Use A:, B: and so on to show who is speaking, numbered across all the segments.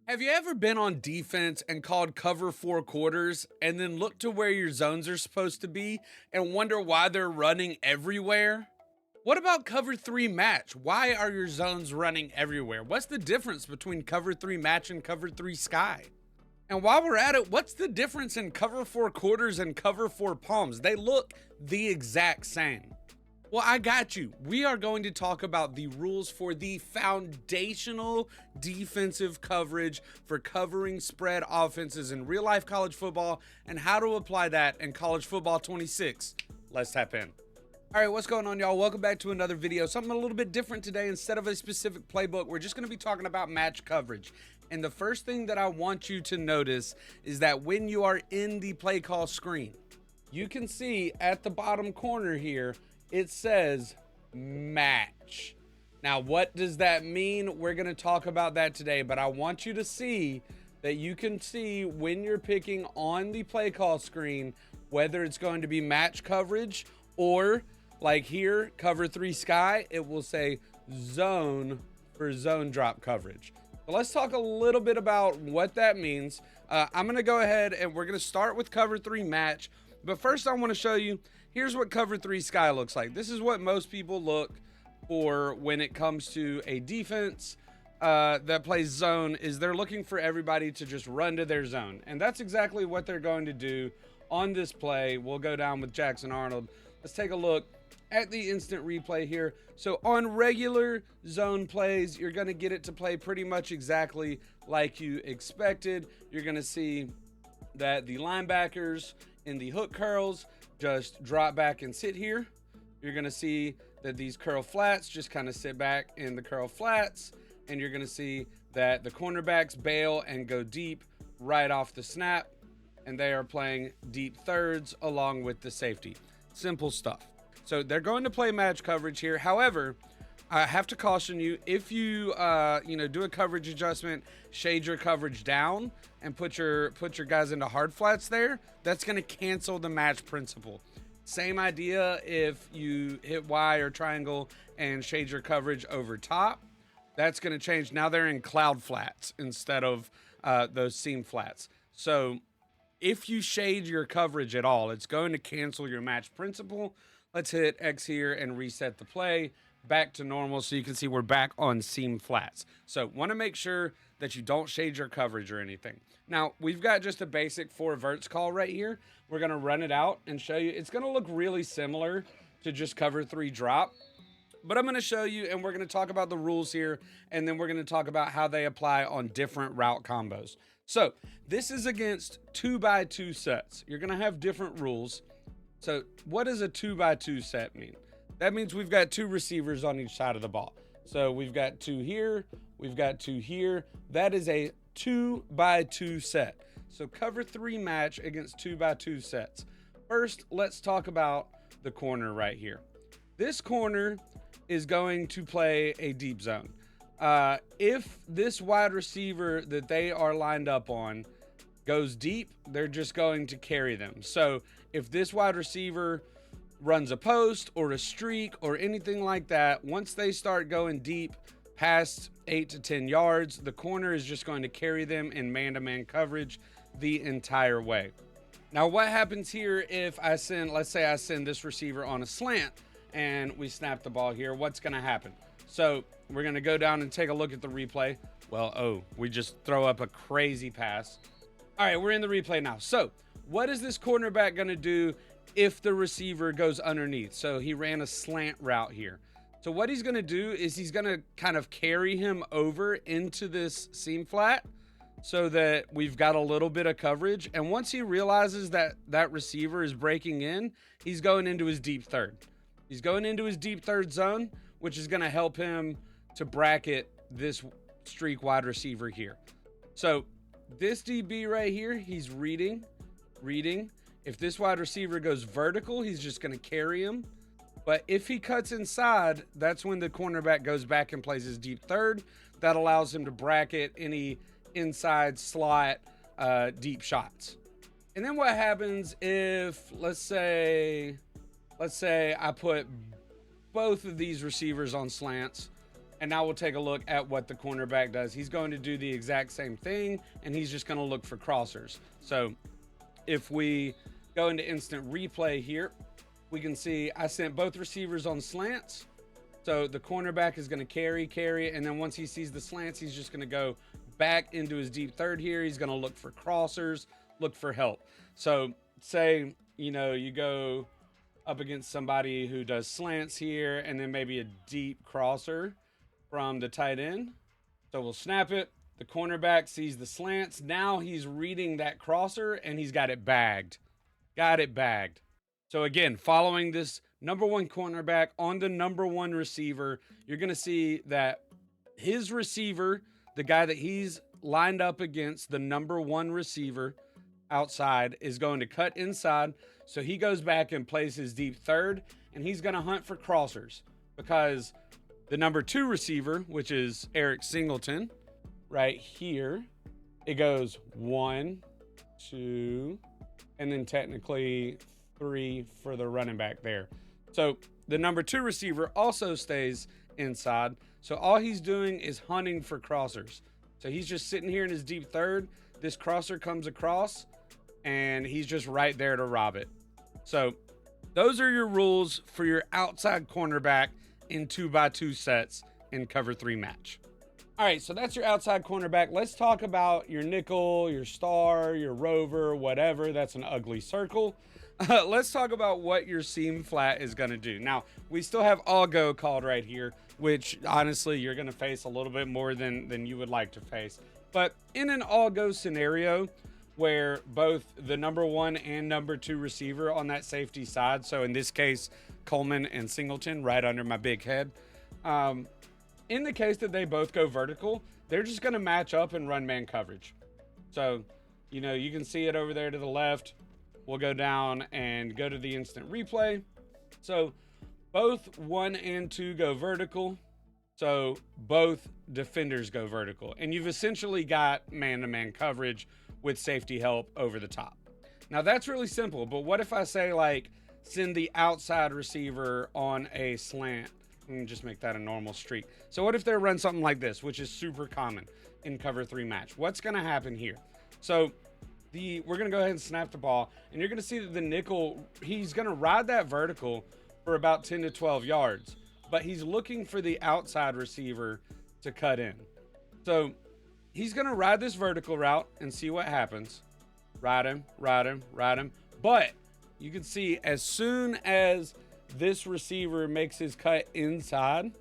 A: Have you ever been on defense and called cover four quarters and then look to where your zones are supposed to be and wonder why they're running everywhere? What about cover three match? Why are your zones running everywhere? What's the difference between cover three match and cover three sky? And while we're at it, what's the difference in cover four quarters and cover four palms? They look the exact same. Well, I got you. We are going to talk about the rules for the foundational defensive coverage for covering spread offenses in real life college football and how to apply that in college football 26. Let's tap in. All right, what's going on, y'all? Welcome back to another video. Something a little bit different today. Instead of a specific playbook, we're just going to be talking about match coverage. And the first thing that I want you to notice is that when you are in the play call screen, you can see at the bottom corner here, it says match. Now, what does that mean? We're going to talk about that today, but I want you to see that you can see when you're picking on the play call screen, whether it's going to be match coverage or like here, cover three sky, it will say zone for zone drop coverage. So let's talk a little bit about what that means. I'm going to go ahead and we're going to start with cover three match. But first I want to show you, here's what cover three sky looks like. This is what most people look for when it comes to a defense that plays zone, is they're looking for everybody to just run to their zone. And that's exactly what they're going to do on this play. We'll go down with Jackson Arnold. Let's take a look at the instant replay here. So on regular zone plays, you're going to get it to play pretty much exactly like you expected. You're going to see that the linebackers in the hook curls just drop back and sit here. You're going to see that these curl flats just kind of sit back in the curl flats. And you're going to see that the cornerbacks bail and go deep right off the snap. And they are playing deep thirds along with the safety. Simple stuff. So they're going to play match coverage here. However, I have to caution you, if you do a coverage adjustment, shade your coverage down and put your guys into hard flats there, that's going to cancel the match principle. Same idea if you hit Y or triangle and shade your coverage over top, that's going to change. Now they're in cloud flats instead of those seam flats. So if you shade your coverage at all, it's going to cancel your match principle. Let's hit X here and reset the play back to normal so you can see we're back on seam flats. So want to make sure that you don't shade your coverage or anything. Now, we've got just a basic four verts call right here. We're going to run it out and show you. It's going to look really similar to just cover three drop. But I'm going to show you, and we're going to talk about the rules here, and then we're going to talk about how they apply on different route combos. So this is against 2x2 sets. You're going to have different rules. So what does a 2x2 set mean? That means we've got two receivers on each side of the ball. So we've got two here, we've got two here. That is a 2x2 set. So cover three match against 2x2 sets. First, let's talk about the corner right here. This corner is going to play a deep zone. If this wide receiver that they are lined up on goes deep, they're just going to carry them. So if this wide receiver runs a post or a streak or anything like that, once they start going deep past 8 to 10 yards, the corner is just going to carry them in man-to-man coverage the entire way. Now, what happens here if I send, let's say I send this receiver on a slant and we snap the ball here, what's going to happen? So we're going to go down and take a look at the replay. Well, we just throw up a crazy pass. All right, we're in the replay now. So what is this cornerback going to do if the receiver goes underneath? So he ran a slant route here. So what he's going to do is he's going to kind of carry him over into this seam flat so that we've got a little bit of coverage. And once he realizes that that receiver is breaking in, he's going into his deep third. He's going into his deep third zone, which is going to help him to bracket this streak wide receiver here. So this DB right here, he's reading. If this wide receiver goes vertical, he's just going to carry him. But if he cuts inside, that's when the cornerback goes back and plays his deep third. That allows him to bracket any inside slot deep shots. And then what happens if, let's say I put both of these receivers on slants. And now we'll take a look at what the cornerback does. He's going to do the exact same thing, and he's just going to look for crossers. So if we go into instant replay here, we can see I sent both receivers on slants. So the cornerback is going to carry, and then once he sees the slants, he's just going to go back into his deep third here. He's going to look for crossers, look for help. So say, you go up against somebody who does slants here, and then maybe a deep crosser from the tight end. So we'll snap it. The cornerback sees the slants. Now he's reading that crosser, and he's got it bagged. So again, following this number one cornerback on the number one receiver, you're going to see that his receiver, the guy that he's lined up against, the number one receiver outside, is going to cut inside. So he goes back and plays his deep third, and he's going to hunt for crossers because the number two receiver, which is Eric Singleton, right here, it goes 1, 2, and then technically 3 for the running back there. So the number two receiver also stays inside. So all he's doing is hunting for crossers. So he's just sitting here in his deep third. This crosser comes across, and he's just right there to rob it. So those are your rules for your outside cornerback in 2x2 sets in cover 3 match. All right, so that's your outside cornerback. Let's talk about your nickel, your star, your rover, whatever. That's an ugly circle. Let's talk about what your seam flat is going to do. Now, we still have all go called right here, which honestly, you're going to face a little bit more than you would like to face. But in an all go scenario where both the number one and number two receiver on that safety side, so in this case, Coleman and Singleton right under my big head, in the case that they both go vertical, they're just going to match up and run man coverage. So, you can see it over there to the left. We'll go down and go to the instant replay. So both 1 and 2 go vertical. So both defenders go vertical. And you've essentially got man-to-man coverage with safety help over the top. Now that's really simple, but what if I say send the outside receiver on a slant and just make that a normal streak? So what if they run something like this, which is super common in cover 3 match? What's going to happen here? So we're going to go ahead and snap the ball, and you're going to see that the nickel, he's going to ride that vertical for about 10 to 12 yards, but he's looking for the outside receiver to cut in. So he's going to ride this vertical route and see what happens. Ride him. But you can see as soon as this receiver makes his cut inside,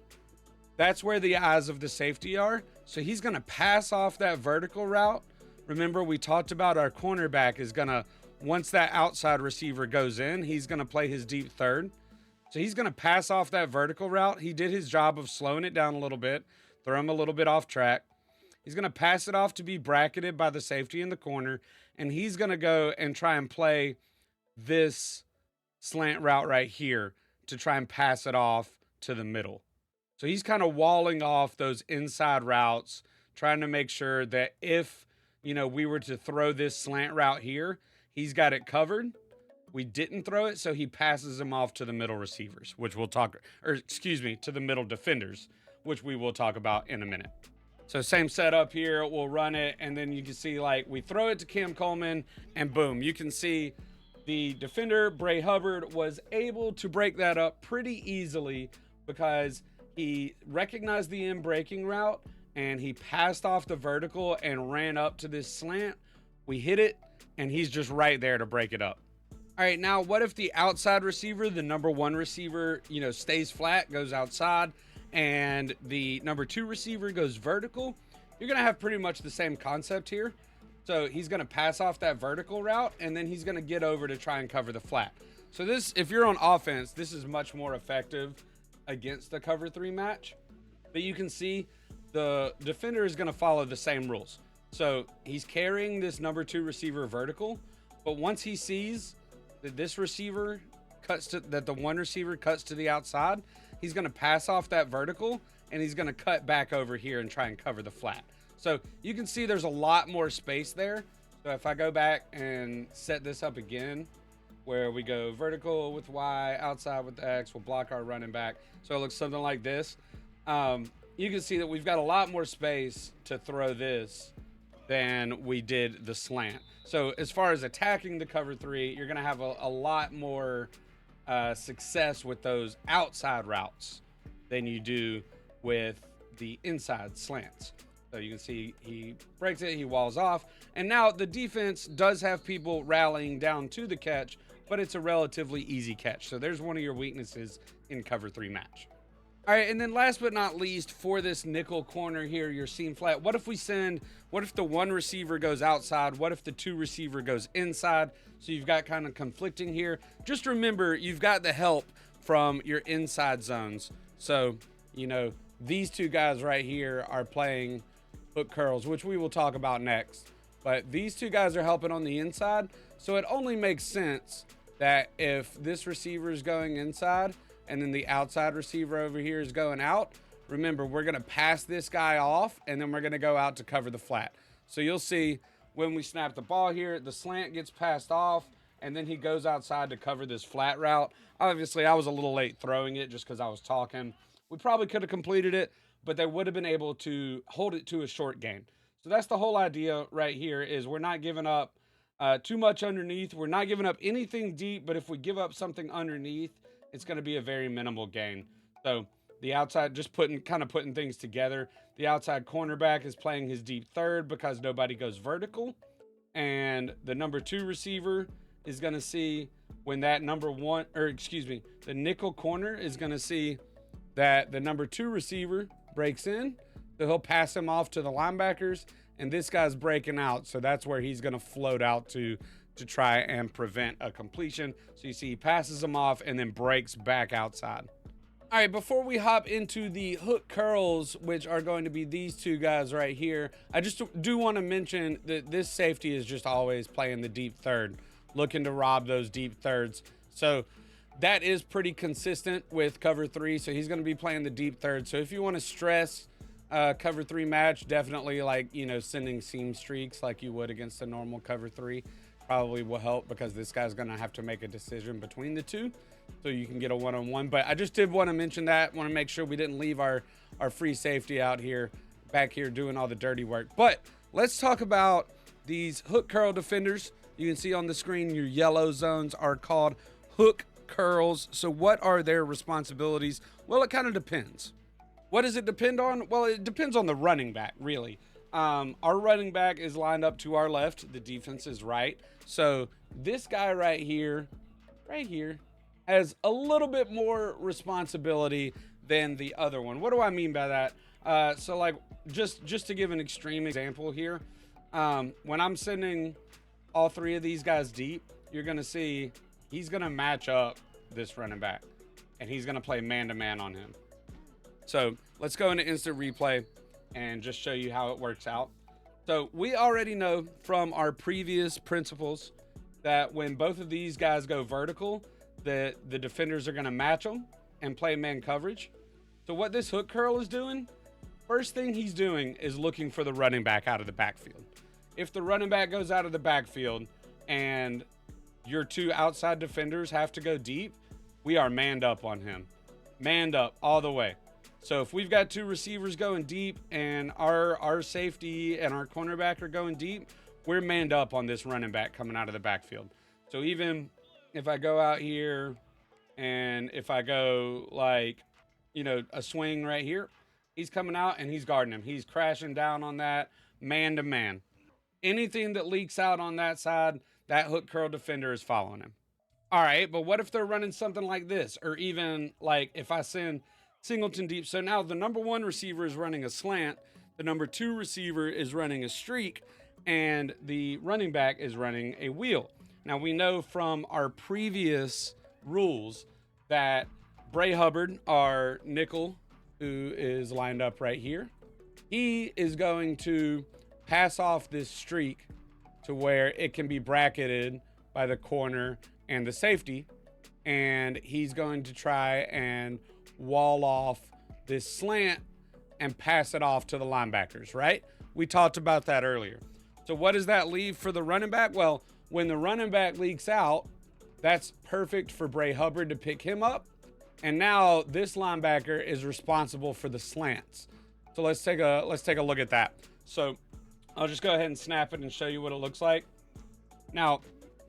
A: that's where the eyes of the safety are. So he's going to pass off that vertical route. Remember, we talked about our cornerback is going to, once that outside receiver goes in, he's going to play his deep third. So he's going to pass off that vertical route. He did his job of slowing it down a little bit, throw him a little bit off track. He's going to pass it off to be bracketed by the safety in the corner, and he's going to go and try and play this slant route right here to try and pass it off to the middle. So he's kind of walling off those inside routes, trying to make sure that if we were to throw this slant route here, he's got it covered. We didn't throw it, so he passes him off to the middle receivers, which we'll talk, to the middle defenders, which we will talk about in a minute. So same setup here, we'll run it, and then you can see we throw it to Cam Coleman, and boom, you can see the defender, Bray Hubbard, was able to break that up pretty easily because he recognized the in breaking route, and he passed off the vertical and ran up to this slant. We hit it, and he's just right there to break it up. All right, now what if the outside receiver, the number one receiver, stays flat, goes outside, and the number two receiver goes vertical? You're going to have pretty much the same concept here. So he's going to pass off that vertical route, and then he's going to get over to try and cover the flat. So this, if you're on offense, this is much more effective against the cover 3 match. But you can see the defender is going to follow the same rules. So he's carrying this number 2 receiver vertical, but once he sees that this receiver that the one receiver cuts to the outside, he's going to pass off that vertical, and he's going to cut back over here and try and cover the flat. So you can see there's a lot more space there. So if I go back and set this up again, where we go vertical with Y, outside with X, we'll block our running back. So it looks something like this. you can see that we've got a lot more space to throw this than we did the slant. So as far as attacking the cover three, you're going to have a lot more success with those outside routes than you do with the inside slants. So you can see he breaks it, he walls off, and now the defense does have people rallying down to the catch, but it's a relatively easy catch. So there's one of your weaknesses in cover three match. All right, and then last but not least, for this nickel corner here, your seam flat, what if the one receiver goes outside? What if the two receiver goes inside? So you've got kind of conflicting here. Just remember, you've got the help from your inside zones. So, you know, these two guys right here are playing hook curls, which we will talk about next. But these two guys are helping on the inside. So it only makes sense that if this receiver is going inside, and then the outside receiver over here is going out, remember, we're going to pass this guy off, and then we're going to go out to cover the flat. So you'll see when we snap the ball here, the slant gets passed off, and then he goes outside to cover this flat route. Obviously, I was a little late throwing it just because I was talking. We probably could have completed it, but they would have been able to hold it to a short gain. So that's the whole idea right here, is we're not giving up too much underneath. We're not giving up anything deep, but if we give up something underneath, it's going to be a very minimal gain. So the outside, just putting things together. The outside cornerback is playing his deep third because nobody goes vertical. And the number two receiver is going to see when that the nickel corner is going to see that the number two receiver breaks in. So he'll pass him off to the linebackers, and this guy's breaking out. So that's where he's going to float out to try and prevent a completion. So you see he passes them off and then breaks back outside. All right, before we hop into the hook curls, which are going to be these two guys right here, I just do want to mention that this safety is just always playing the deep third, looking to rob those deep thirds. So that is pretty consistent with cover three. So he's going to be playing the deep third. So if you want to stress cover three match, definitely sending seam streaks like you would against a normal cover three probably will help, because this guy's going to have to make a decision between the two so you can get a one-on-one. But I just did want to mention that. Want to make sure we didn't leave our free safety out here, back here doing all the dirty work. But let's talk about these hook curl defenders. You can see on the screen your yellow zones are called hook curls. So what are their responsibilities? Well, it kind of depends. What does it depend on? Well, it depends on the running back, really. Our running back is lined up to our left. The defense is right. So this guy right here, has a little bit more responsibility than the other one. What do I mean by that? So like, just to give an extreme example here, when I'm sending all three of these guys deep, you're going to see he's going to match up this running back, and he's going to play man-to-man on him. So let's go into instant replay and just show you how it works out. So we already know from our previous principles that when both of these guys go vertical, the defenders are going to match them and play man coverage. So what this hook curl is doing, first thing he's doing is looking for the running back out of the backfield. If the running back goes out of the backfield and your two outside defenders have to go deep, we are manned up on him. Manned up all the way. So if we've got two receivers going deep and our safety and our cornerback are going deep, we're manned up on this running back coming out of the backfield. So even if I go out here and if I go a swing right here, he's coming out and he's guarding him. He's crashing down on that man to man. Anything that leaks out on that side, that hook curl defender is following him. All right, but what if they're running something like this? Or even like if I send Singleton deep. So now the number one receiver is running a slant, the number two receiver is running a streak, and the running back is running a wheel. Now we know from our previous rules that Bray Hubbard, our nickel, who is lined up right here, he is going to pass off this streak to where it can be bracketed by the corner and the safety, and he's going to try and wall off this slant and pass it off to the linebackers, right? We talked about that earlier. So what does that leave for the running back? Well, when the running back leaks out, that's perfect for Bray Hubbard to pick him up. And now this linebacker is responsible for the slants. So let's take a look at that. So I'll just go ahead and snap it and show you what it looks like. Now,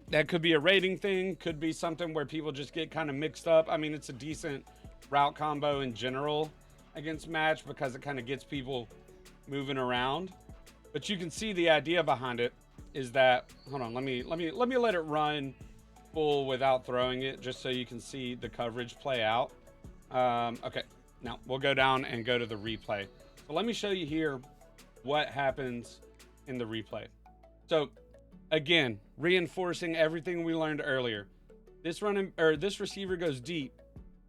A: that could be a rating thing, could be something where people just get kind of mixed up. I mean, it's a decent route combo in general against match because it kind of gets people moving around. But you can see the idea behind it is that, hold on, let me let it run full without throwing it just so you can see the coverage play out. Okay, now we'll go down and go to the replay. So let me show you here what happens in the replay. So again, reinforcing everything we learned earlier. This receiver goes deep,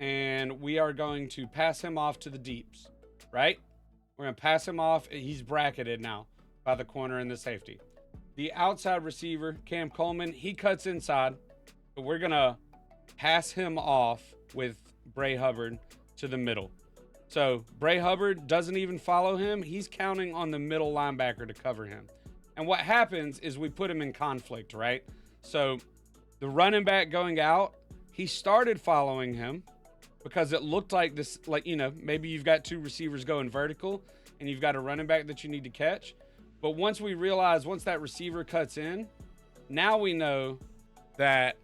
A: and we are going to pass him off to the deeps, right? We're going to pass him off. He's bracketed now by the corner and the safety. The outside receiver, Cam Coleman, he cuts inside. But we're going to pass him off with Bray Hubbard to the middle. So Bray Hubbard doesn't even follow him. He's counting on the middle linebacker to cover him. And what happens is we put him in conflict, right? So the running back going out, he started following him because it looked like this, like, you know, maybe you've got two receivers going vertical and you've got a running back that you need to catch. But once we realize, once that receiver cuts in, now we know that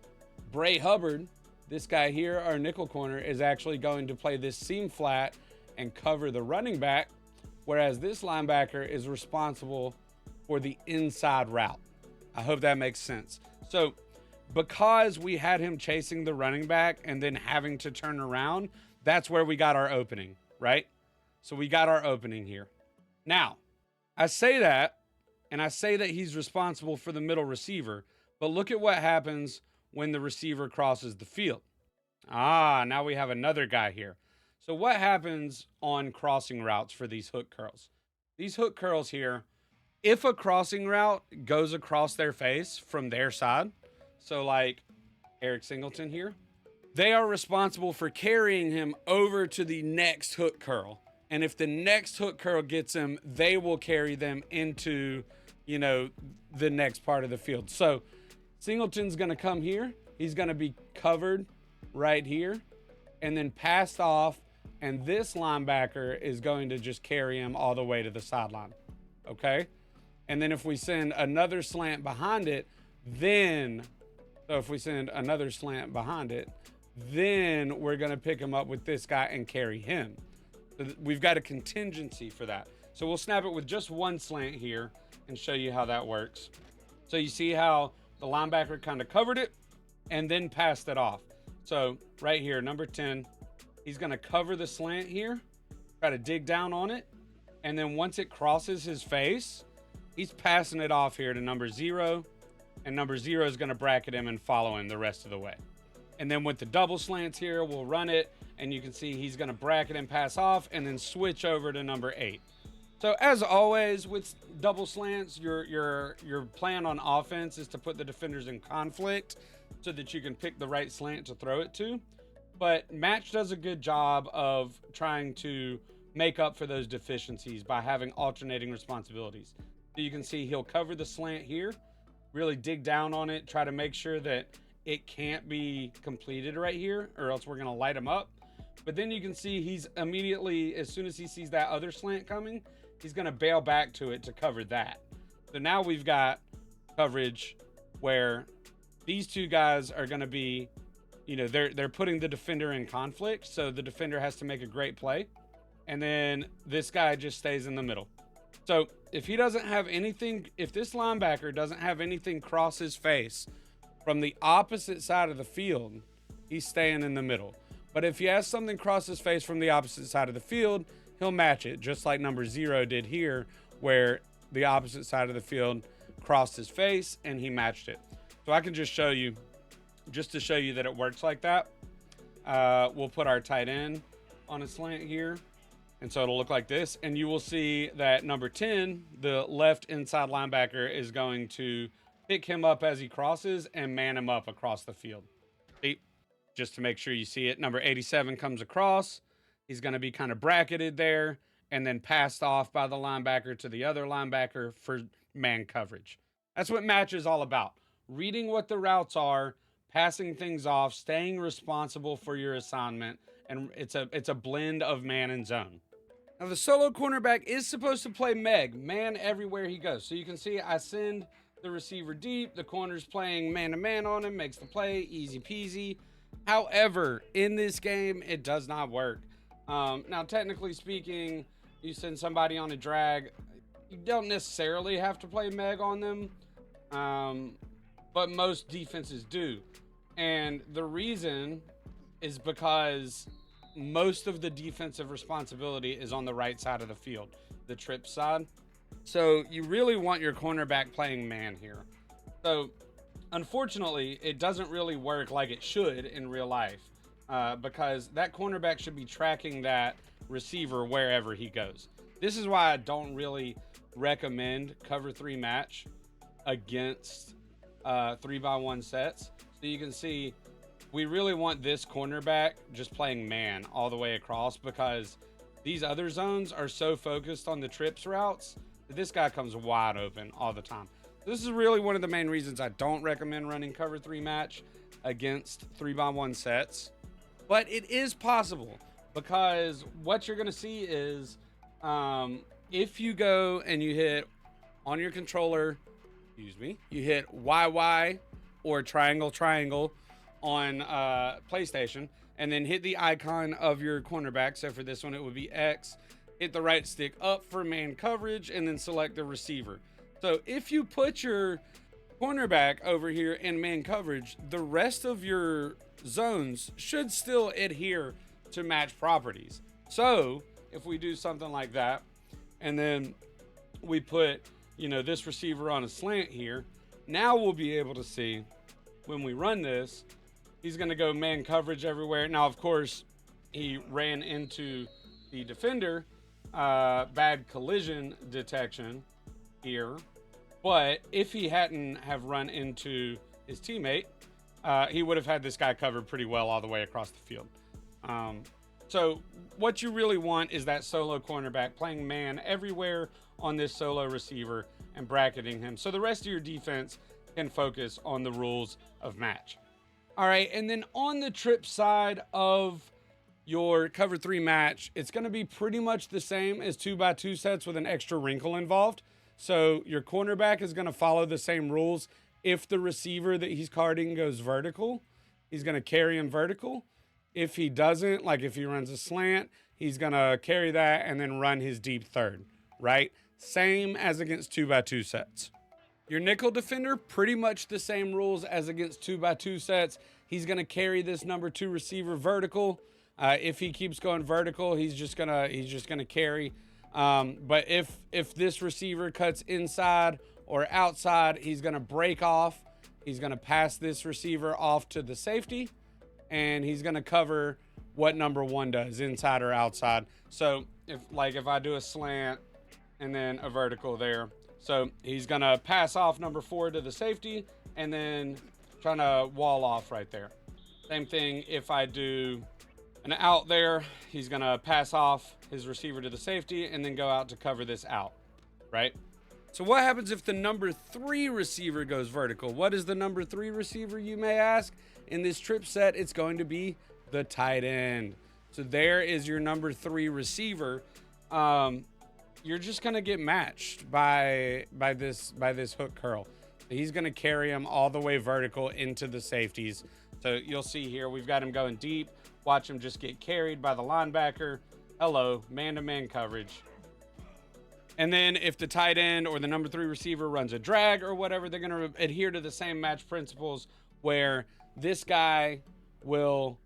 A: Bray Hubbard, this guy here, our nickel corner, is actually going to play this seam flat and cover the running back, whereas this linebacker is responsible for the inside route. I hope that makes sense. So because we had him chasing the running back and then having to turn around, that's where we got our opening, right? So we got our opening here. Now, I say that, and I say that he's responsible for the middle receiver, but look at what happens when the receiver crosses the field. Now we have another guy here. So what happens on crossing routes for these hook curls? These hook curls here, if a crossing route goes across their face from their side, so like Eric Singleton here, they are responsible for carrying him over to the next hook curl. And if the next hook curl gets him, they will carry them into, you know, the next part of the field. So Singleton's going to come here. He's going to be covered right here and then passed off. And this linebacker is going to just carry him all the way to the sideline. Okay. And then if we send another slant behind it, then we're going to pick him up with this guy and carry him. So we've got a contingency for that. So we'll snap it with just one slant here and show you how that works. So you see how the linebacker kind of covered it and then passed it off. So right here, number 10, he's going to cover the slant here, try to dig down on it. And then once it crosses his face, he's passing it off here to number 0. And number 0 is going to bracket him and follow him the rest of the way. And then with the double slants here, we'll run it. And you can see he's going to bracket and pass off and then switch over to number 8. So as always with double slants, your plan on offense is to put the defenders in conflict so that you can pick the right slant to throw it to. But Match does a good job of trying to make up for those deficiencies by having alternating responsibilities. So you can see he'll cover the slant here, really dig down on it, try to make sure that it can't be completed right here or else we're going to light him up. But then you can see he's immediately, as soon as he sees that other slant coming, he's going to bail back to it to cover that. So now we've got coverage where these two guys are going to be, you know, they're putting the defender in conflict. So the defender has to make a great play. And then this guy just stays in the middle. So if he doesn't have anything, if this linebacker doesn't have anything cross his face from the opposite side of the field, he's staying in the middle. But if he has something cross his face from the opposite side of the field, he'll match it, just like number 0 did here, where the opposite side of the field crossed his face and he matched it. So I can just show you, just to show you that it works like that. We'll put our tight end on a slant here. And so it'll look like this. And you will see that number 10, the left inside linebacker, is going to pick him up as he crosses and man him up across the field. See? Just to make sure you see it. Number 87 comes across. He's going to be kind of bracketed there and then passed off by the linebacker to the other linebacker for man coverage. That's what Match is all about. Reading what the routes are, passing things off, staying responsible for your assignment, and it's a blend of man and zone. Now, the solo cornerback is supposed to play man everywhere he goes. So you can see I send the receiver deep. The corner's playing man-to-man on him, makes the play, easy peasy. However, in this game, it does not work. Now, technically speaking, you send somebody on a drag, you don't necessarily have to play Meg on them, but most defenses do. And the reason is because most of the defensive responsibility is on the right side of the field, the trip side. So you really want your cornerback playing man here. So unfortunately, it doesn't really work like it should in real life, because that cornerback should be tracking that receiver wherever he goes. This is why I don't really recommend cover 3 match against 3x1 sets. So you can see we really want this cornerback just playing man all the way across, because these other zones are so focused on the trips routes that this guy comes wide open all the time. This is really one of the main reasons I don't recommend running cover 3 match against 3x1 sets. But it is possible, because what you're going to see is if you go and you hit on your controller, you hit YY or triangle on PlayStation, and then hit the icon of your cornerback. So for this one, it would be X. Hit the right stick up for man coverage, and then select the receiver. So if you put your cornerback over here in man coverage, the rest of your zones should still adhere to match properties. So if we do something like that, and then we put, this receiver on a slant here, now we'll be able to see when we run this, he's going to go man coverage everywhere. Now, of course, he ran into the defender, bad collision detection here. But if he hadn't have run into his teammate, he would have had this guy covered pretty well all the way across the field. So what you really want is that solo cornerback playing man everywhere on this solo receiver and bracketing him, so the rest of your defense can focus on the rules of match. All right, and then on the trip side of your cover 3 match, it's going to be pretty much the same as 2x2 sets with an extra wrinkle involved. So your cornerback is going to follow the same rules. If the receiver that he's carding goes vertical, he's going to carry him vertical. If he doesn't, like if he runs a slant, he's going to carry that and then run his deep third, right? Same as against 2x2 sets. Your nickel defender, pretty much the same rules as against 2x2 sets. He's going to carry this number 2 receiver vertical. If he keeps going vertical, he's just gonna carry. But if this receiver cuts inside or outside, he's gonna break off. He's gonna pass this receiver off to the safety, and he's gonna cover what number 1 does, inside or outside. So if I do a slant and then a vertical there, so he's gonna pass off number 4 to the safety and then trying to wall off right there. Same thing if I do an out there, he's gonna pass off his receiver to the safety and then go out to cover this out, right? So what happens if the number 3 receiver goes vertical? What is the number 3 receiver, you may ask? In this trip set, it's going to be the tight end. So there is your number 3 receiver. You're just gonna get matched by this hook curl. He's gonna carry him all the way vertical into the safeties. So you'll see here, we've got him going deep. Watch him just get carried by the linebacker. Hello, man-to-man coverage. And then if the tight end or the number 3 receiver runs a drag or whatever, they're going to adhere to the same match principles, where this guy will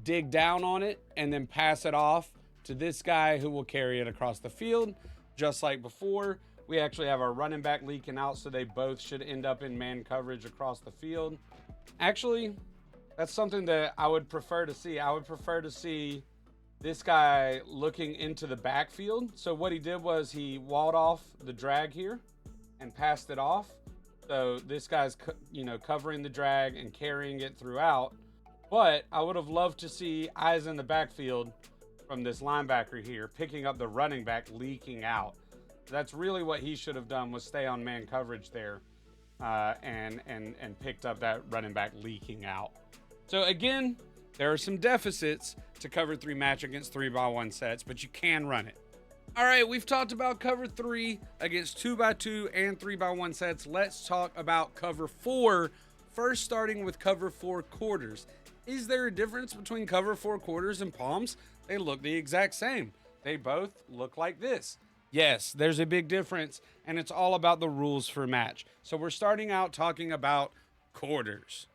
A: dig down on it and then pass it off to this guy who will carry it across the field. Just like before, we actually have our running back leaking out, so they both should end up in man coverage across the field. Actually, that's something that I would prefer to see. I would prefer to see this guy looking into the backfield. So what he did was he walled off the drag here and passed it off. So this guy's, covering the drag and carrying it throughout. But I would have loved to see eyes in the backfield from this linebacker here, picking up the running back leaking out. That's really what he should have done, was stay on man coverage there, and picked up that running back leaking out. So again, there are some deficits to cover 3 match against 3x1 sets, but you can run it. All right, we've talked about cover 3 against 2x2 and 3x1 sets. Let's talk about cover 4. First, starting with cover 4 quarters. Is there a difference between cover 4 quarters and palms? They look the exact same. They both look like this. Yes, there's a big difference, and it's all about the rules for match. So we're starting out talking about quarters.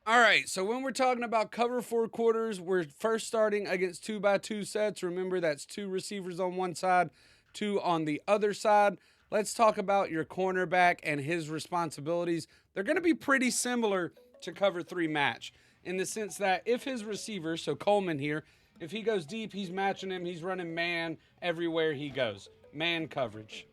A: All right, so when we're talking about cover 4 quarters, we're first starting against 2x2 sets. Remember, that's 2 receivers on one side, 2 on the other side. Let's talk about your cornerback and his responsibilities. They're going to be pretty similar to cover 3 match in the sense that if his receiver, so Coleman here, if he goes deep, he's matching him, he's running man everywhere he goes. Man coverage.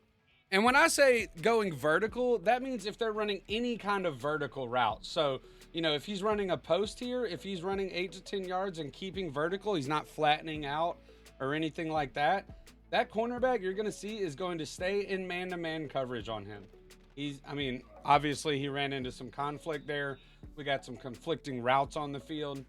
A: And when I say going vertical, that means if they're running any kind of vertical route. So, if he's running a post here, if he's running 8 to 10 yards and keeping vertical, he's not flattening out or anything like that. That cornerback you're going to see is going to stay in man-to-man coverage on him. Obviously he ran into some conflict there. We got some conflicting routes on the field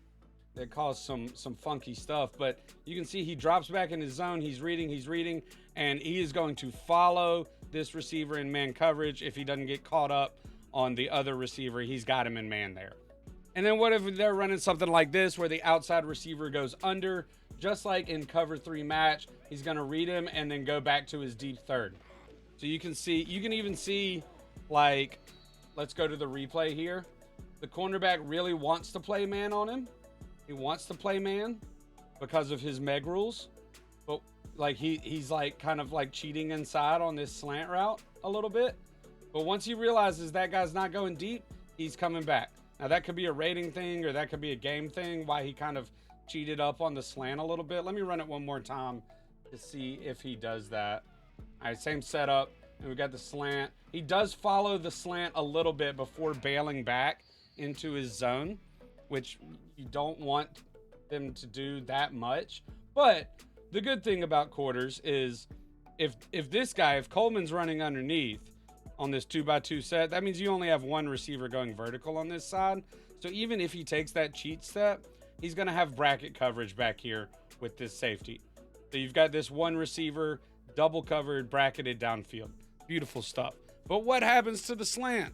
A: that caused some funky stuff, but you can see he drops back in his zone. He's reading, and he is going to follow this receiver in man coverage. If he doesn't get caught up on the other receiver, he's got him in man there. And then what if they're running something like this where the outside receiver goes under, just like in cover 3 match, he's going to read him and then go back to his deep third. So you can even see, like, let's go to the replay here. The cornerback really wants to play man on him. He wants to play man because of his meg rules, but like he's like kind of like cheating inside on this slant route a little bit. But once he realizes that guy's not going deep, he's coming back. Now that could be a rating thing, or that could be a game thing, why he kind of cheated up on the slant a little bit. Let me run it one more time to see if he does that. All right, same setup, and we got the slant. He does follow the slant a little bit before bailing back into his zone, which you don't want them to do that much. But the good thing about quarters is if Coleman's running underneath on this 2x2 set, that means you only have one receiver going vertical on this side. So even if he takes that cheat step, he's going to have bracket coverage back here with this safety. So you've got this one receiver double covered, bracketed downfield. Beautiful stuff. But what happens to the slant?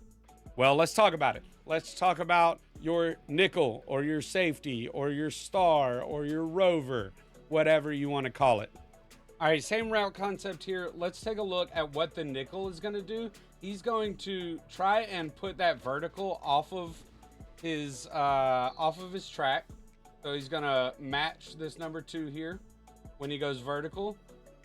A: Well, let's talk about it. Let's talk about your nickel or your safety or your star or your rover, whatever you want to call it. All right, same route concept here. Let's take a look at what the nickel is going to do. He's going to try and put that vertical off of his track. So he's going to match this number 2 here when he goes vertical,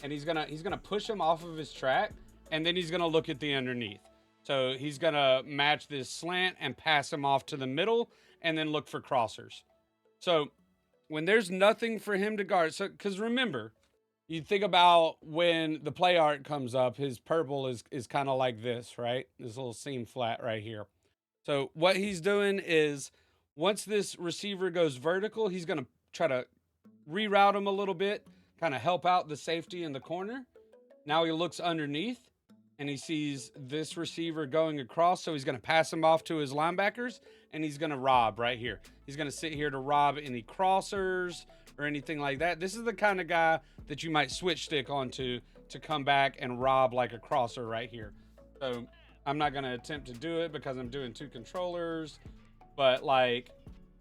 A: and he's going to push him off of his track, and then he's going to look at the underneath. So he's going to match this slant and pass him off to the middle and then look for crossers. So when there's nothing for him to guard, because remember, you think about when the play art comes up, his purple is kind of like this, right? This little seam flat right here. So what he's doing is once this receiver goes vertical, he's going to try to reroute him a little bit, kind of help out the safety in the corner. Now he looks underneath and he sees this receiver going across. So he's going to pass him off to his linebackers and he's going to rob right here. He's going to sit here to rob any crossers or anything like that. This is the kind of guy that you might switch stick onto to come back and rob like a crosser right here. So I'm not going to attempt to do it because I'm doing 2 controllers, but like,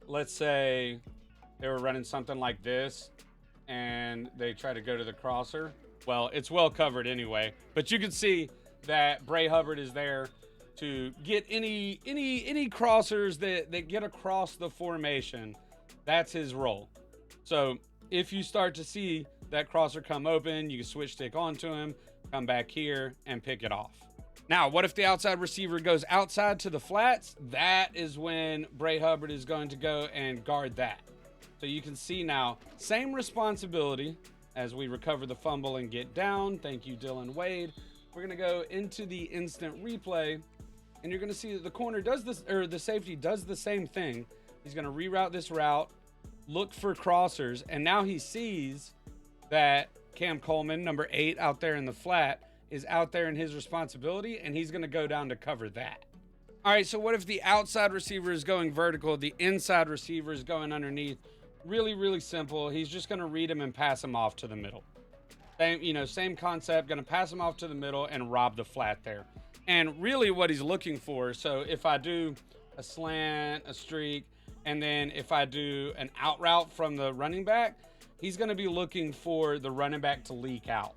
A: let's say they were running something like this and they try to go to the crosser. Well, it's well covered anyway, but you can see that Bray Hubbard is there to get any crossers that get across the formation. That's his role. So if you start to see that crosser come open, you can switch stick onto him, come back here and pick it off. Now, what if the outside receiver goes outside to the flats? That is when Bray Hubbard is going to go and guard that. So you can see now, same responsibility as we recover the fumble and get down. Thank you, Dylan Wade. We're going to go into the instant replay, and you're going to see that the corner does this, or the safety does the same thing. He's going to reroute this route, look for crossers, and now he sees that Cam Coleman, number 8 out there in the flat, is out there in his responsibility, and he's going to go down to cover that. All right, so what if the outside receiver is going vertical, the inside receiver is going underneath? Really, really simple. He's just going to read him and pass him off to the middle. Same concept, going to pass him off to the middle and rob the flat there. And really what he's looking for, so if I do a slant, a streak, and then if I do an out route from the running back, he's going to be looking for the running back to leak out.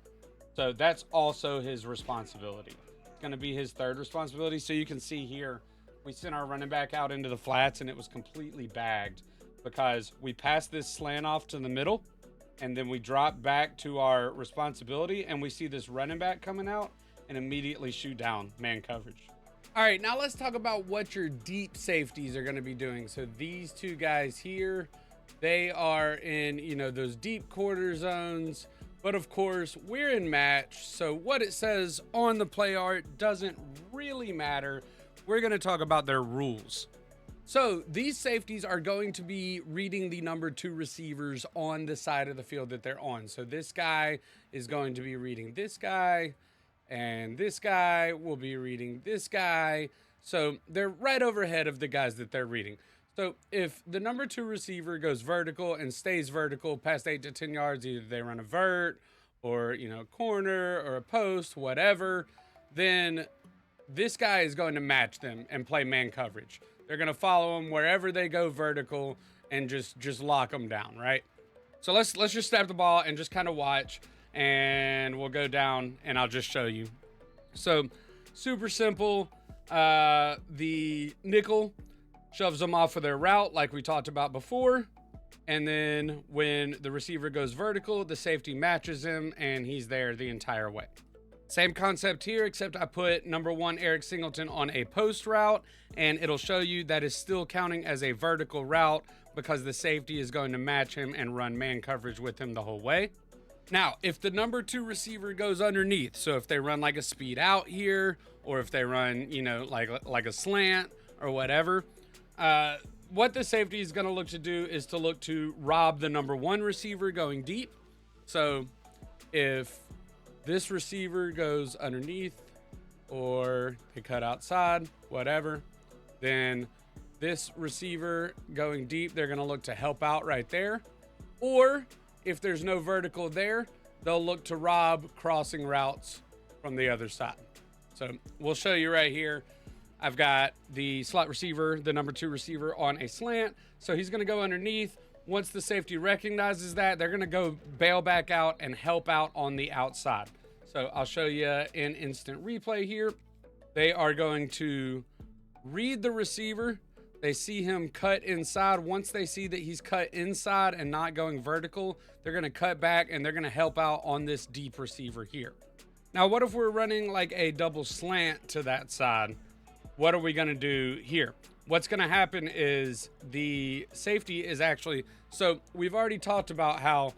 A: So that's also his responsibility. It's going to be his third responsibility. So you can see here, we sent our running back out into the flats and it was completely bagged because we passed this slant off to the middle and then we drop back to our responsibility and we see this running back coming out and immediately shoot down man coverage. All right, now let's talk about what your deep safeties are going to be doing. So these two guys here, they are in, those deep quarter zones. But of course, we're in match. So what it says on the play art doesn't really matter. We're going to talk about their rules. So these safeties are going to be reading the number 2 receivers on the side of the field that they're on. So this guy is going to be reading this guy, and this guy will be reading this guy. So they're right overhead of the guys that they're reading. So if the number 2 receiver goes vertical and stays vertical past 8 to 10 yards, either they run a vert or, corner or a post, whatever, then this guy is going to match them and play man coverage. They're going to follow them wherever they go vertical and just lock them down, right? So let's just snap the ball and just kind of watch, and we'll go down and I'll just show you. So super simple. The nickel shoves them off of their route like we talked about before. And then when the receiver goes vertical, the safety matches him and he's there the entire way. Same concept here, except I put number 1 Eric Singleton on a post route, and it'll show you that is still counting as a vertical route because the safety is going to match him and run man coverage with him the whole way. Now, if the number 2 receiver goes underneath, so if they run like a speed out here, or if they run, like a slant or whatever, what the safety is going to look to do is to look to rob the number 1 receiver going deep. So if this receiver goes underneath or they cut outside, whatever, then this receiver going deep, they're going to look to help out right there. Or if there's no vertical there, they'll look to rob crossing routes from the other side. So we'll show you right here. I've got the slot receiver, the number 2 receiver on a slant. So he's going to go underneath. Once the safety recognizes that, they're going to go bail back out and help out on the outside. So I'll show you in instant replay here. They are going to read the receiver. They see him cut inside. Once they see that he's cut inside and not going vertical, they're going to cut back and they're going to help out on this deep receiver here. Now, what if we're running like a double slant to that side? What are we going to do here? What's going to happen is the safety is actually, so we've already talked about how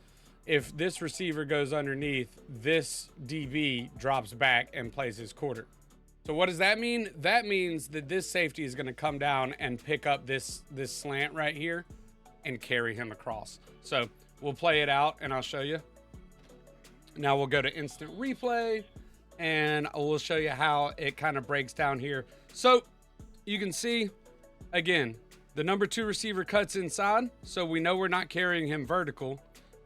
A: if this receiver goes underneath, this DB drops back and plays his quarter. So what does that mean? That means that this safety is going to come down and pick up this slant right here and carry him across. So we'll play it out and I'll show you. Now we'll go to instant replay and we'll show you how it kind of breaks down here. So you can see, again, the number 2 receiver cuts inside, so we know we're not carrying him vertical.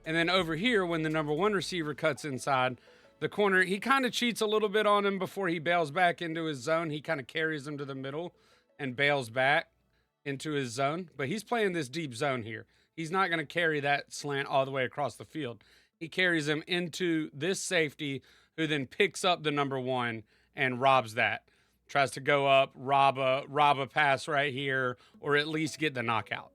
A: And then over here, when the number 1 receiver cuts inside, the corner, he kind of cheats a little bit on him before he bails back into his zone. He kind of carries him to the middle and bails back into his zone. But he's playing this deep zone here. He's not going to carry that slant all the way across the field. He carries him into this safety, who then picks up the number 1 and robs that. Tries to go up, rob a pass right here, or at least get the knockout.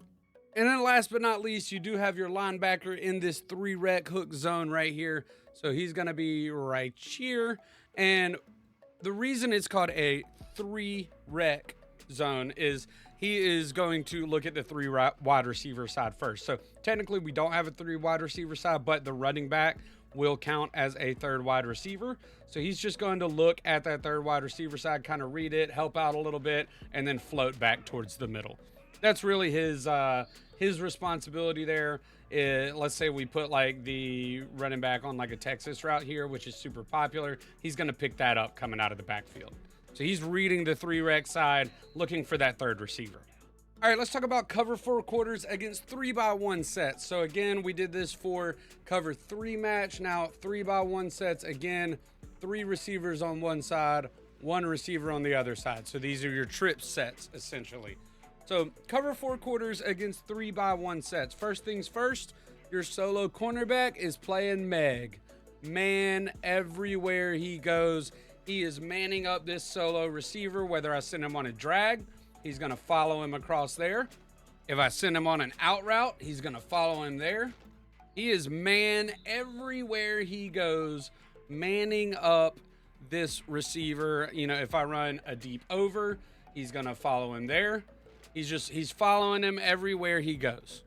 A: And then last but not least, you do have your linebacker in this 3-rec hook zone right here. So he's going to be right here. And the reason it's called a 3-rec zone is he is going to look at the 3 wide receiver side first. So technically we don't have a 3 wide receiver side, but the running back will count as a 3rd wide receiver. So he's just going to look at that 3rd wide receiver side, kind of read it, help out a little bit, and then float back towards the middle. That's really his responsibility there. Let's say we put like the running back on like a Texas route here, which is super popular. He's going to pick that up coming out of the backfield. So he's reading the 3-rec side, looking for that 3rd receiver. All right, let's talk about cover 4 quarters against 3x1 sets. So again, we did this for cover 3 match. Now 3x1 sets, again, 3 receivers on one side, 1 receiver on the other side. So these are your trip sets, essentially. So cover 4 quarters against 3x1 sets. First things first, your solo cornerback is playing Meg. Man everywhere he goes. He is manning up this solo receiver, whether I send him on a drag, he's going to follow him across there. If I send him on an out route, he's going to follow him there. He is man everywhere he goes, manning up this receiver. You know, if I run a deep over, he's going to follow him there. He's following him everywhere he goes.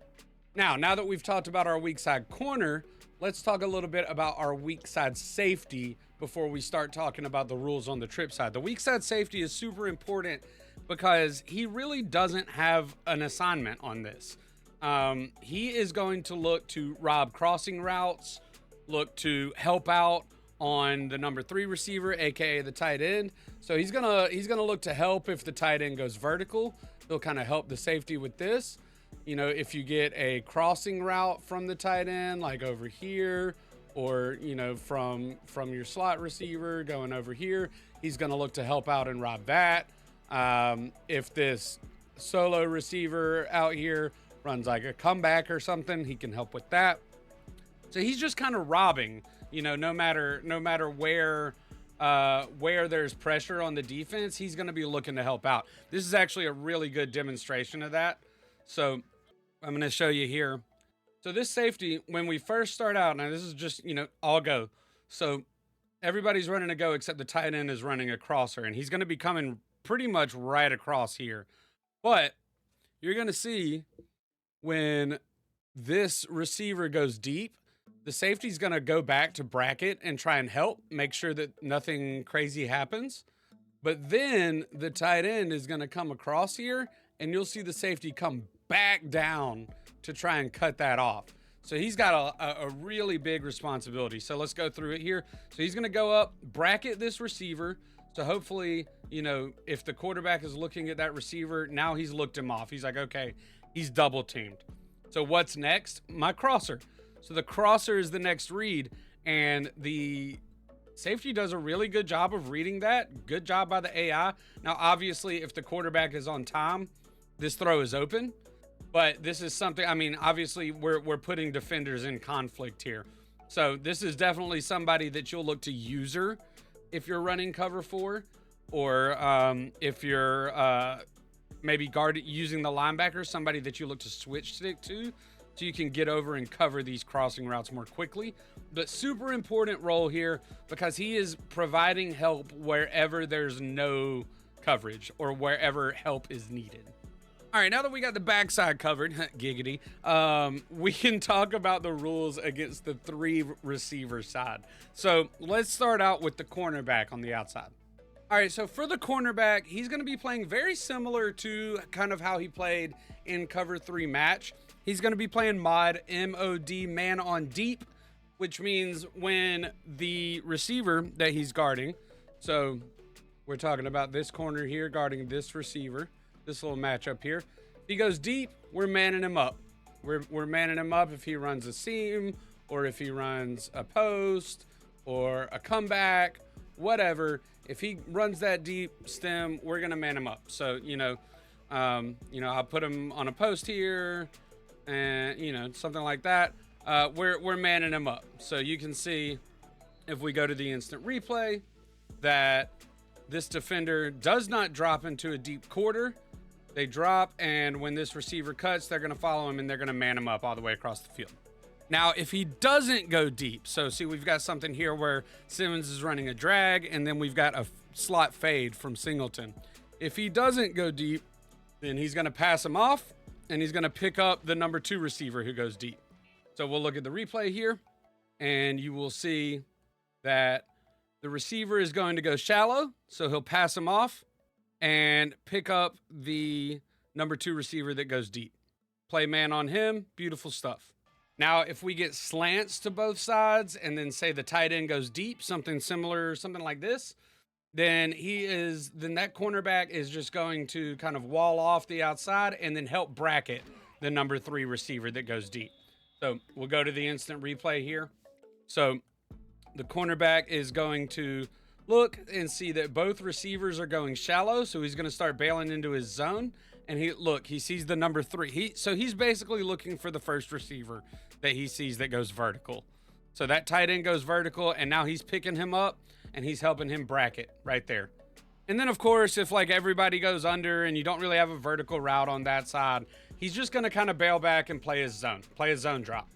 A: Now that we've talked about our weak side corner, let's talk a little bit about our weak side safety before we start talking about the rules on the trip side. The weak side safety is super important because he really doesn't have an assignment on this. He is going to look to rob crossing routes, look to help out on the number 3 receiver, aka the tight end. So he's gonna look to help if the tight end goes vertical. He'll kind of help the safety with this. You know, if you get a crossing route from the tight end, like over here, or you know, from your slot receiver going over here, he's gonna look to help out and rob that. If this solo receiver out here runs like a comeback or something, he can help with that. So he's just kind of robbing, you know, no matter where there's pressure on the defense, he's going to be looking to help out. This is actually a really good demonstration of that. So I'm going to show you here. So this safety, when we first start out, now this is just, you know, all go. So everybody's running a go except the tight end is running a crosser, and he's going to be coming pretty much right across here. But you're going to see when this receiver goes deep, the safety's going to go back to bracket and try and help make sure that nothing crazy happens. But then the tight end is going to come across here, and you'll see the safety come back down to try and cut that off. So he's got a really big responsibility. So let's go through it here. So he's going to go up, bracket this receiver. So hopefully, you know, if the quarterback is looking at that receiver, now he's looked him off. He's like, okay, he's double teamed. So what's next? My crosser. So the crosser is the next read, and the safety does a really good job of reading that. Good job by the AI. Now, obviously, if the quarterback is on time, this throw is open. But this is something, I mean, obviously, we're putting defenders in conflict here. So this is definitely somebody that you'll look to user if you're running cover 4, or if you're maybe using the linebacker, somebody that you look to switch stick to, so you can get over and cover these crossing routes more quickly. But super important role here because he is providing help wherever there's no coverage or wherever help is needed. All right, now that we got the backside covered, giggity, we can talk about the rules against the 3 receiver side. So let's start out with the cornerback on the outside. All right, so for the cornerback, he's going to be playing very similar to kind of how he played in cover 3 match. He's going to be playing mod, M-O-D, man on deep, which means when the receiver that he's guarding, so we're talking about this corner here guarding this receiver, this little matchup here. If he goes deep, we're manning him up. We're manning him up if he runs a seam, or if he runs a post, or a comeback, whatever. If he runs that deep stem, we're gonna man him up. So I'll put him on a post here, and something like that. We're manning him up. So you can see if we go to the instant replay that this defender does not drop into a deep quarter. They drop, and when this receiver cuts, they're going to follow him, and they're going to man him up all the way across the field. Now, if he doesn't go deep, so see, we've got something here where Simmons is running a drag, and then we've got a slot fade from Singleton. If he doesn't go deep, then he's going to pass him off, and he's going to pick up the number 2 receiver who goes deep. So we'll look at the replay here, and you will see that the receiver is going to go shallow, so he'll pass him off and pick up the number 2 receiver that goes deep. Play man on him. Beautiful stuff. Now, if we get slants to both sides and then say the tight end goes deep, something similar, something like this, then that cornerback is just going to kind of wall off the outside and then help bracket the number 3 receiver that goes deep. So we'll go to the instant replay here. So the cornerback is going to look and see that both receivers are going shallow. So he's going to start bailing into his zone. And he sees the number 3. So he's basically looking for the first receiver that he sees that goes vertical. So that tight end goes vertical, and now he's picking him up and he's helping him bracket right there. And then, of course, if like everybody goes under and you don't really have a vertical route on that side, he's just going to kind of bail back and play his zone drop.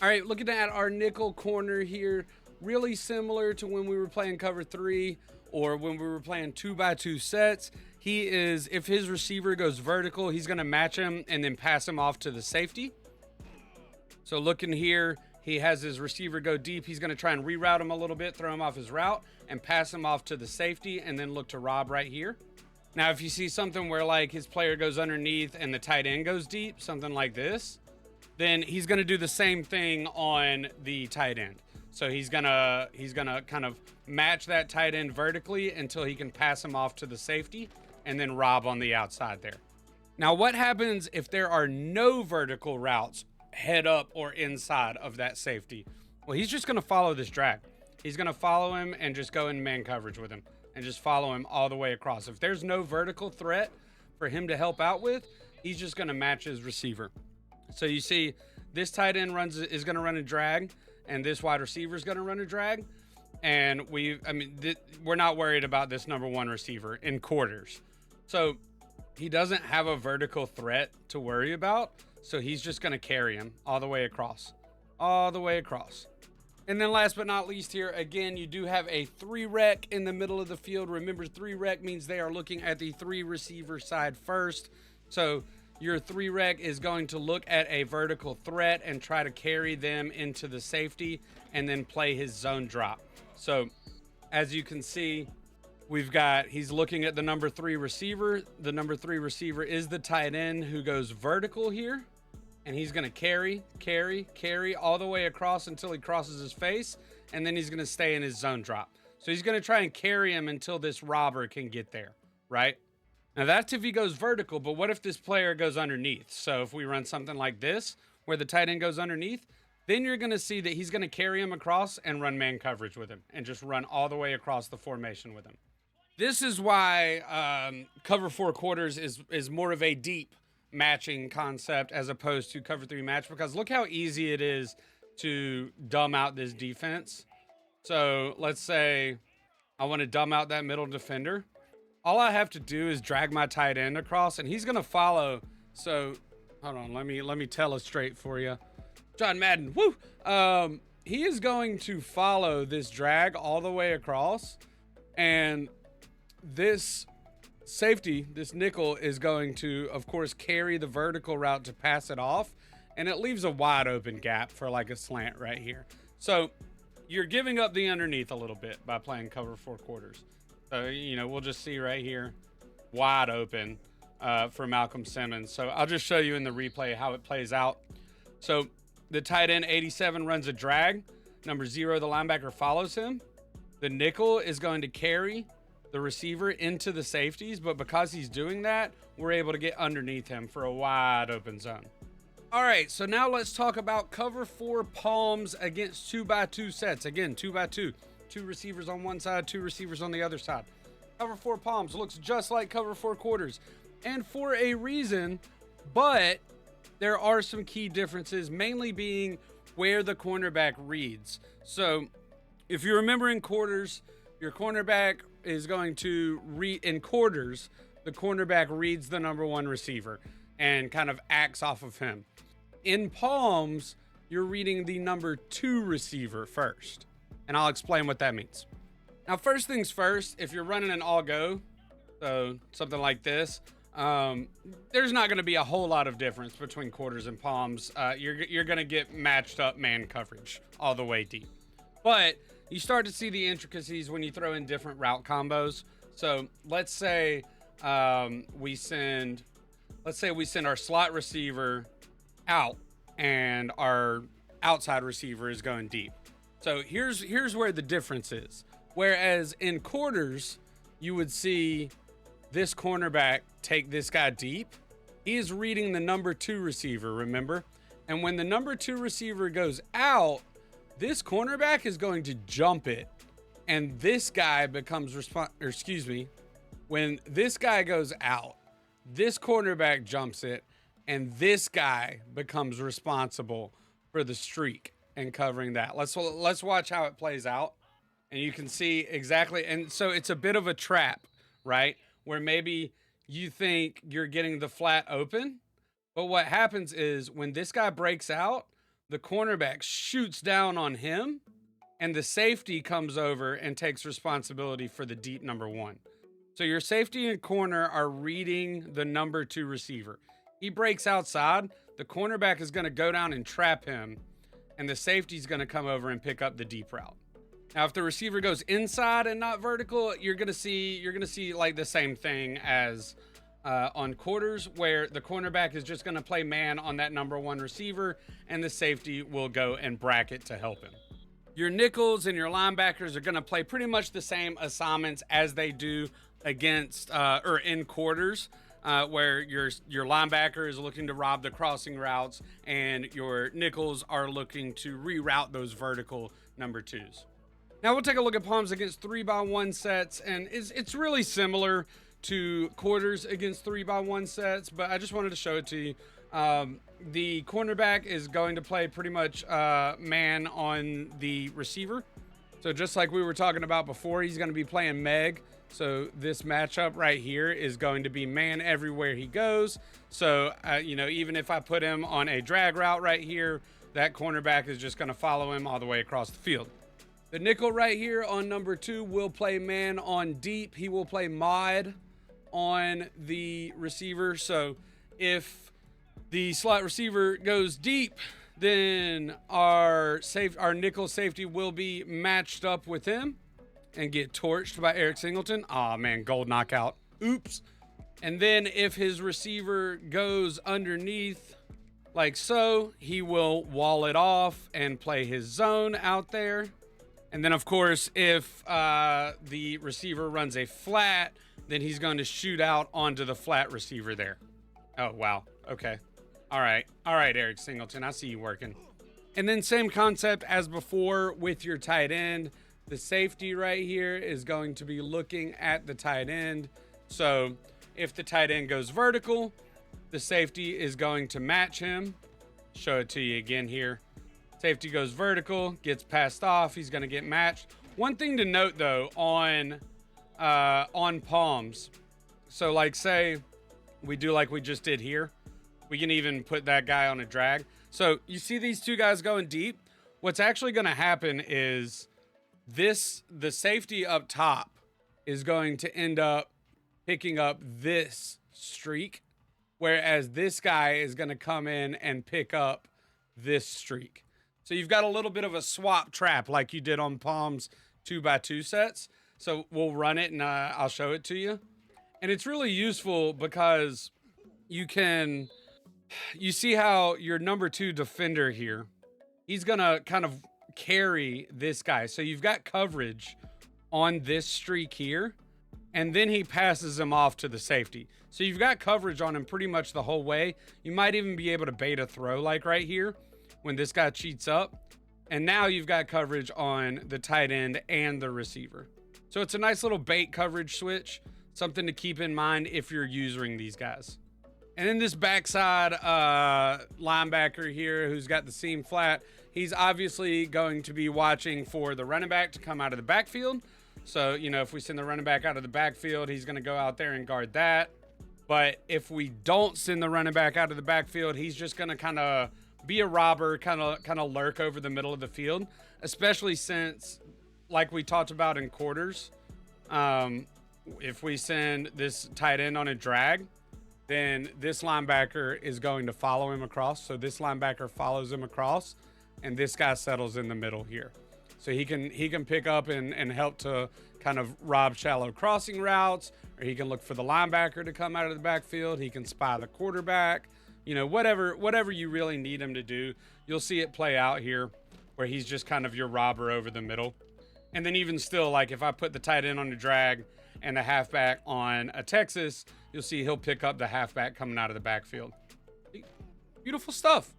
A: All right, looking at our nickel corner here, really similar to when we were playing cover 3 or when we were playing 2x2 sets. If his receiver goes vertical, he's going to match him and then pass him off to the safety. So looking here, he has his receiver go deep. He's going to try and reroute him a little bit, throw him off his route, and pass him off to the safety, and then look to Rob right here. Now, if you see something where like his player goes underneath and the tight end goes deep, something like this, then he's going to do the same thing on the tight end. So he's gonna kind of match that tight end vertically until he can pass him off to the safety, and then Rob on the outside there. Now, what happens if there are no vertical routes head up or inside of that safety? Well, he's just going to follow this drag. He's going to follow him and just go in man coverage with him and just follow him all the way across. If there's no vertical threat for him to help out with, he's just going to match his receiver. So you see this tight end is going to run a drag, and this wide receiver is going to run a drag. And we're not worried about this number 1 receiver in quarters. So he doesn't have a vertical threat to worry about. So he's just going to carry him all the way across. And then last but not least here, again, you do have a 3 rec in the middle of the field. Remember, 3 rec means they are looking at the 3 receiver side first. So your 3 rec is going to look at a vertical threat and try to carry them into the safety and then play his zone drop. So as you can see, he's looking at the number 3 receiver. The number 3 receiver is the tight end who goes vertical here. And he's going to carry all the way across until he crosses his face. And then he's going to stay in his zone drop. So he's going to try and carry him until this robber can get there, right? Now that's if he goes vertical, but what if this player goes underneath? So if we run something like this, where the tight end goes underneath, then you're going to see that he's going to carry him across and run man coverage with him and just run all the way across the formation with him. This is why cover 4 quarters is more of a deep matching concept as opposed to cover 3 match, because look how easy it is to dumb out this defense. So let's say I want to dumb out that middle defender. All I have to do is drag my tight end across, and he's going to follow. So hold on, let me illustrate for you. John Madden, woo! He is going to follow this drag all the way across, and this safety, this nickel, is going to, of course, carry the vertical route to pass it off, and it leaves a wide open gap for like a slant right here. So you're giving up the underneath a little bit by playing cover 4 quarters. So, we'll just see right here, wide open for Malcolm Simmons. So I'll just show you in the replay how it plays out. So the tight end 87 runs a drag. Number 0, the linebacker, follows him. The nickel is going to carry the receiver into the safeties, but because he's doing that, we're able to get underneath him for a wide open zone. All right, so now let's talk about cover 4 palms against 2x2 sets. Again, 2x2. 2 receivers on one side, 2 receivers on the other side. Cover 4 palms looks just like cover 4 quarters, and for a reason, but there are some key differences, mainly being where the cornerback reads. So if you remember in quarters, your cornerback is going to read in quarters. The cornerback reads the number 1 receiver and kind of acts off of him. In palms, you're reading the number 2 receiver first. And I'll explain what that means. Now, first things first, if you're running an all-go, so something like this, there's not going to be a whole lot of difference between quarters and palms. You're going to get matched up man coverage all the way deep. But you start to see the intricacies when you throw in different route combos. So let's say we send our slot receiver out and our outside receiver is going deep. So here's where the difference is. Whereas in quarters, you would see this cornerback take this guy deep. He is reading the number 2 receiver, remember? And when the number 2 receiver goes out, this cornerback is going to jump it. And this guy becomes when this guy goes out, this cornerback jumps it, and this guy becomes responsible for the streak and covering that. Let's watch how it plays out. And you can see exactly. And so it's a bit of a trap, right? Where maybe you think you're getting the flat open. But what happens is when this guy breaks out, the cornerback shoots down on him, and the safety comes over and takes responsibility for the deep number 1. So your safety and corner are reading the number 2 receiver. He breaks outside, the cornerback is going to go down and trap him, and the safety is going to come over and pick up the deep route. Now, if the receiver goes inside and not vertical, you're going to see like the same thing as on quarters, where the cornerback is just going to play man on that number 1 receiver, and the safety will go and bracket to help him. Your nickels and your linebackers are going to play pretty much the same assignments as they do against or in quarters, where your linebacker is looking to rob the crossing routes, and your nickels are looking to reroute those vertical number 2s. Now we'll take a look at palms against 3x1 sets, and it's really similar to quarters against 3x1 sets, but I just wanted to show it to you. The cornerback is going to play pretty much man on the receiver. So just like we were talking about before, he's going to be playing Meg. So this matchup right here is going to be man everywhere he goes. So, even if I put him on a drag route right here, that cornerback is just going to follow him all the way across the field. The nickel right here on number 2 will play man on deep. He will play mod on the receiver. So if the slot receiver goes deep, then our nickel safety will be matched up with him and get torched by Eric Singleton. Aw, man, gold knockout. Oops. And then if his receiver goes underneath like so, he will wall it off and play his zone out there. And then, of course, if the receiver runs a flat, then he's going to shoot out onto the flat receiver there. Oh, wow. Okay. All right, Eric Singleton, I see you working. And then same concept as before with your tight end. The safety right here is going to be looking at the tight end. So if the tight end goes vertical, the safety is going to match him. Show it to you again here. Safety goes vertical, gets passed off. He's going to get matched. One thing to note, though, on palms. So, like, say we do like we just did here. We can even put that guy on a drag. So you see these two guys going deep. What's actually going to happen is the safety up top is going to end up picking up this streak, whereas this guy is going to come in and pick up this streak. So you've got a little bit of a swap trap like you did on palms 2x2 sets. So we'll run it and I'll show it to you. And it's really useful because you see how your number 2 defender here, he's going to kind of carry this guy. So you've got coverage on this streak here, and then he passes him off to the safety. So you've got coverage on him pretty much the whole way. You might even be able to bait a throw like right here when this guy cheats up. And now you've got coverage on the tight end and the receiver. So it's a nice little bait coverage switch, something to keep in mind if you're using these guys. And then this backside linebacker here who's got the seam flat, he's obviously going to be watching for the running back to come out of the backfield. So, if we send the running back out of the backfield, he's going to go out there and guard that. But if we don't send the running back out of the backfield, he's just going to kind of be a robber, kind of lurk over the middle of the field, especially since, like we talked about in quarters, if we send this tight end on a drag, then this linebacker is going to follow him across. So this linebacker follows him across, and this guy settles in the middle here. So he can pick up and help to kind of rob shallow crossing routes, or he can look for the linebacker to come out of the backfield. He can spy the quarterback, whatever you really need him to do. You'll see it play out here where he's just kind of your robber over the middle. And then even still, like if I put the tight end on the drag and a halfback on a Texas, you'll see he'll pick up the halfback coming out of the backfield. Beautiful stuff.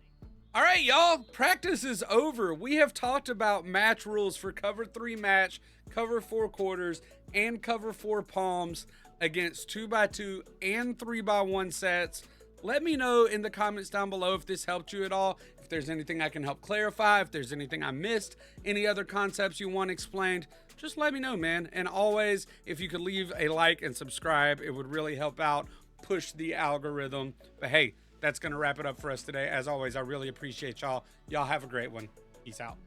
A: All right, y'all, practice is over. We have talked about match rules for cover 3 match, cover 4 quarters, and cover 4 palms against 2x2 and 3x1 sets. Let me know in the comments down below if this helped you at all, if there's anything I can help clarify, if there's anything I missed, any other concepts you want explained, just let me know, man. And always, if you could leave a like and subscribe, it would really help out, push the algorithm. But hey, that's going to wrap it up for us today. As always, I really appreciate y'all. Y'all have a great one. Peace out.